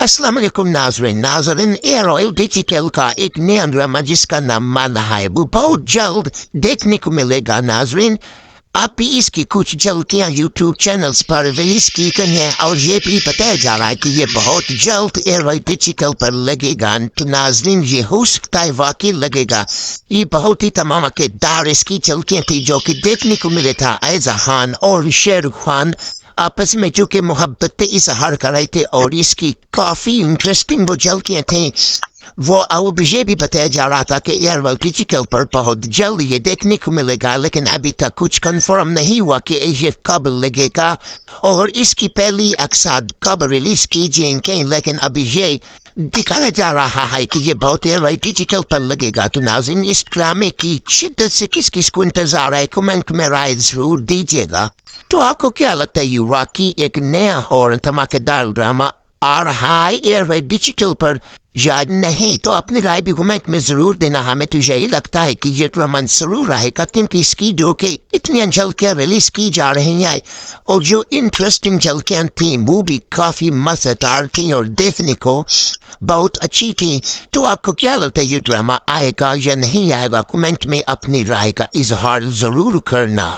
السلام علیکم ناظرین ایئر ڈیجیٹل کا ایک نیا ڈرامہ جس کا نام مانا ہے وہ بہت جلد دیکھنے کو ملے گا ناظرین. آپ بھی اس کی کچھ جھلکیاں یوٹیوب چینلز پر ریلیز کی گئی ہیں اور یہ بھی بتایا جا رہا ہے کہ یہ بہت جلد ایئر ڈیجیٹل پر لگے گا. تو ناظرین یہ ہو سکتا ہے واقعی لگے گا. یہ بہت ہی تمام کے دار اس کی جھلکیاں تھی جو کہ دیکھنے کو ملے تھا ایزا خان اور شاہ رخ خان آپس میں جو کہ محبت اظہار کر رہے تھے اور اس کی کافی انٹرسٹنگ وہ جھلکیاں تھیں. وہ اب یہ بھی بتایا جا رہا تھا کہ ایئر ڈیجیٹل پر بہت جلد یہ دیکھنے کو ملے گا لیکن ابھی تک کچھ کنفرم نہیں ہوا کہ یہ کب لگے گا اور اس کی پہلی اقساط کب ریلیز کی جائیں گے. لیکن ابھی یہ دکھایا جا رہا ہے کہ یہ بہت ایئر ڈیجیٹل پر لگے گا. تو ناظرین اس ڈرامے کی شدت سے کس کو انتظار ہے کمنٹ میں رائے ضرور دیجیے گا. تو آپ کو کیا لگتا ہے یہ واقعی ایک نیا اور دھماکے دار ڈرامہ آ رہا ہے ایئر ڈیجیٹل پر یا نہیں؟ تو اپنی رائے بھی کمنٹ میں ضرور دینا. ہمیں تو یہی لگتا ہے کہ یہ ڈرامہ ضرور رہے گا کیونکہ اس کی جو کہ اتنی جھلکیاں ریلیز کی جا رہی ہیں اور جو انٹرسٹنگ جھلکیاں تھیں وہ بھی کافی مزیدار تھیں اور دیکھنے کو بہت اچھی تھی. تو آپ کو کیا لگتا ہے یہ ڈرامہ آئے گا یا نہیں آئے گا؟ کمنٹ میں اپنی رائے کا اظہار ضرور کرنا.